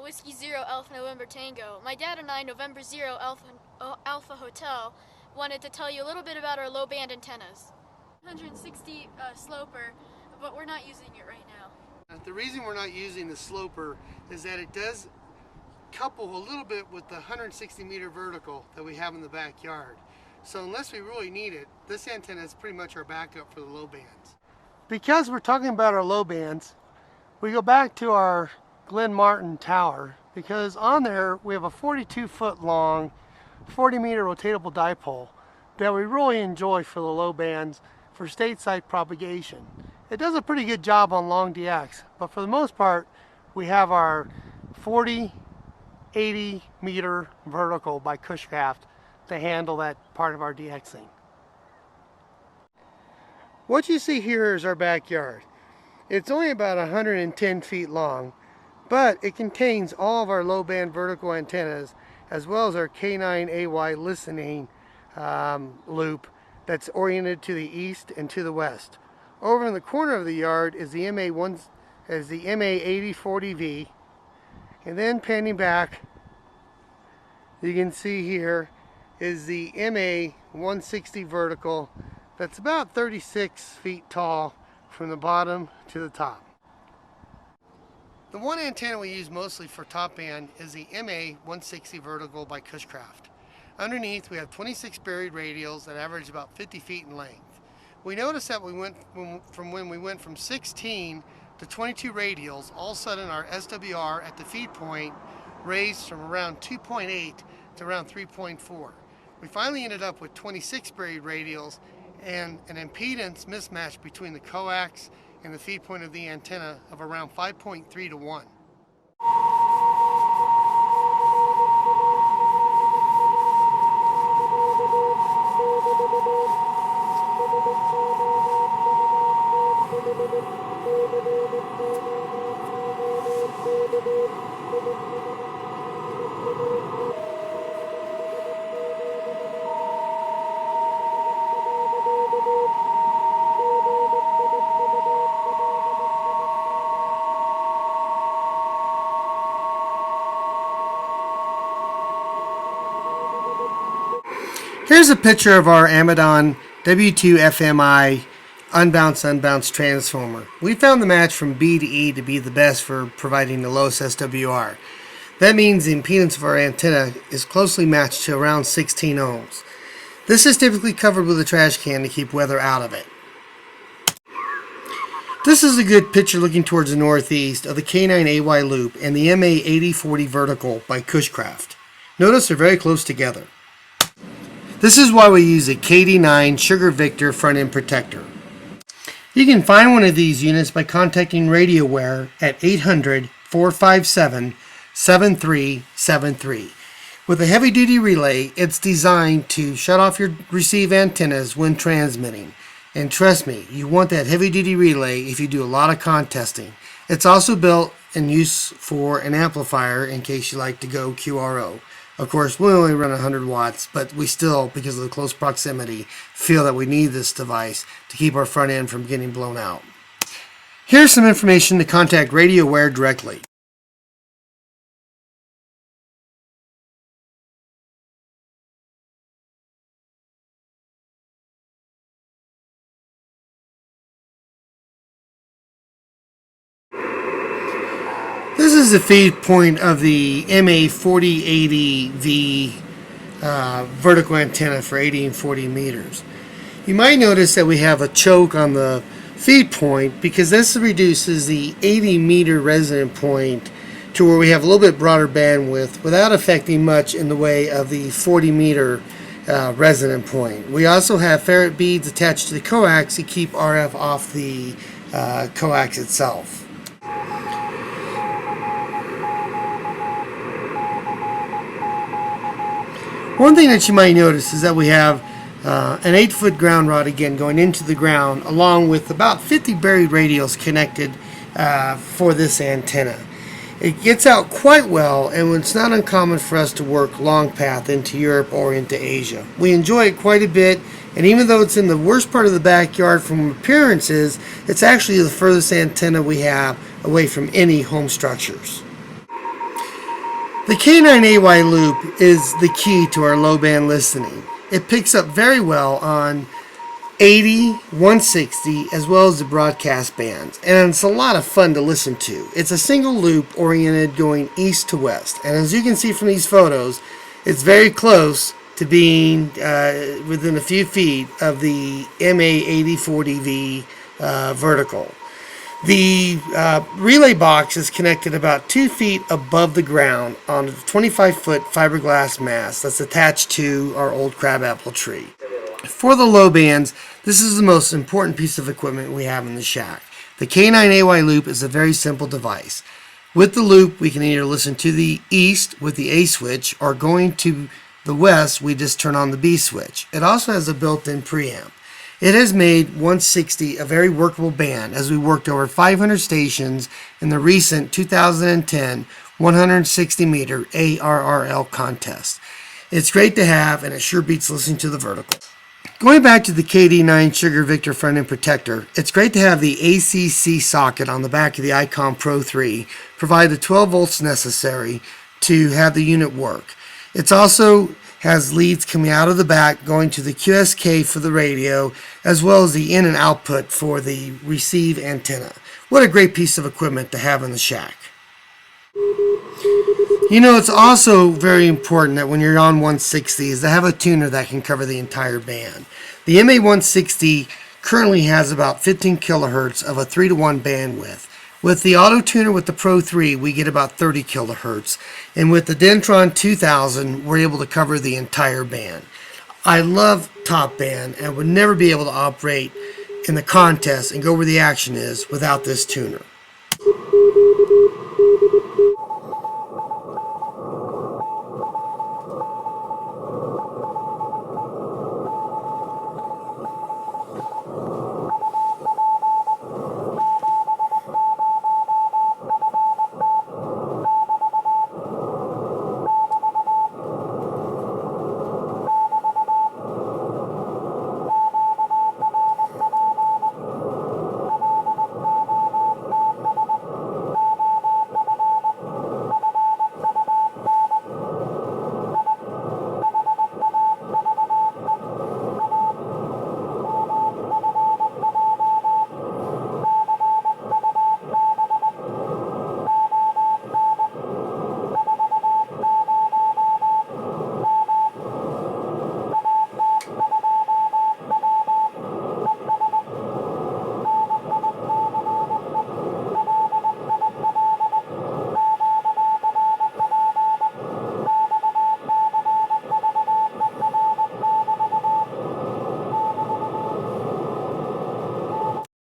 Whiskey Zero Alpha November Tango. My dad and I, November Zero Alpha Hotel, wanted to tell you a little bit about our low band antennas. 160 sloper, but we're not using it right now. The reason we're not using the sloper is that it does couple a little bit with the 160 meter vertical that we have in the backyard. So unless we really need it, this antenna is pretty much our backup for the low bands. Because we're talking about our low bands, we go back to our Glen Martin tower, because on there we have a 42-foot long 40 meter rotatable dipole that we really enjoy for the low bands for stateside propagation. It does a pretty good job on long DX, but for the most part we have our 80 meter vertical by Cushcraft to handle that part of our DXing. What you see here is our backyard. It's only about 110 feet long, but it contains all of our low band vertical antennas as well as our K9AY listening loop that's oriented to the east and to the west. Over in the corner of the yard is the MA8040V, and then panning back, you can see here is the MA160 vertical that's about 36 feet tall from the bottom to the top. The one antenna we use mostly for top band is the MA160 vertical by Cushcraft. Underneath we have 26 buried radials that average about 50 feet in length. We noticed that when we went from 16 to 22 radials, all of a sudden our SWR at the feed point raised from around 2.8 to around 3.4. We finally ended up with 26 buried radials and an impedance mismatch between the coax and the feed point of the antenna of around 5.3 to 1. Here's a picture of our Amadon W2FMI unbounced transformer. We found the match from B to E to be the best for providing the lowest SWR. That means the impedance of our antenna is closely matched to around 16 ohms. This is typically covered with a trash can to keep weather out of it. This is a good picture looking towards the northeast of the K9AY loop and the MA8040 vertical by Cushcraft. Notice they're very close together. This is why we use a KD9 Sugar Victor front end protector. You can find one of these units by contacting RadioWare at 800-457-7373. With a heavy duty relay, it's designed to shut off your receive antennas when transmitting. And trust me, you want that heavy duty relay if you do a lot of contesting. It's also built and used for an amplifier in case you like to go QRO. Of course, we only run 100 watts, but we still, because of the close proximity, feel that we need this device to keep our front end from getting blown out. Here's some information to contact RadioWare directly. This is the feed point of the MA4080V vertical antenna for 80 and 40 meters. You might notice that we have a choke on the feed point because this reduces the 80 meter resonant point to where we have a little bit broader bandwidth without affecting much in the way of the 40 meter resonant point. We also have ferrite beads attached to the coax to keep RF off the coax itself. One thing that you might notice is that we have an 8-foot ground rod again going into the ground along with about 50 buried radials connected for this antenna. It gets out quite well, and it's not uncommon for us to work long path into Europe or into Asia. We enjoy it quite a bit, and even though it's in the worst part of the backyard from appearances, it's actually the furthest antenna we have away from any home structures. The K9AY loop is the key to our low band listening. It picks up very well on 80, 160, as well as the broadcast bands, and it's a lot of fun to listen to. It's a single loop oriented going east to west, and as you can see from these photos, it's very close to being within a few feet of the MA8040V vertical. The relay box is connected about 2 feet above the ground on a 25-foot fiberglass mast that's attached to our old crabapple tree. For the low bands, this is the most important piece of equipment we have in the shack. The K9AY loop is a very simple device. With the loop, we can either listen to the east with the A switch, or going to the west, we just turn on the B switch. It also has a built-in preamp. It has made 160 a very workable band, as we worked over 500 stations in the recent 2010 160 meter ARRL contest. It's great to have, and it sure beats listening to the vertical. Going back to the KD9 Sugar Victor front end protector, it's great to have the ACC socket on the back of the Icon Pro 3 provide the 12 volts necessary to have the unit work. It also has leads coming out of the back going to the QSK for the radio, as well as the in and output for the receive antenna. What a great piece of equipment to have in the shack. You know, it's also very important that when you're on 160 is to have a tuner that can cover the entire band. The MA160 currently has about 15 kilohertz of a 3-to-1 bandwidth. With the auto tuner with the Pro 3, we get about 30 kilohertz, and with the Dentron 2000, we're able to cover the entire band. I love top band and would never be able to operate in the contest and go where the action is without this tuner.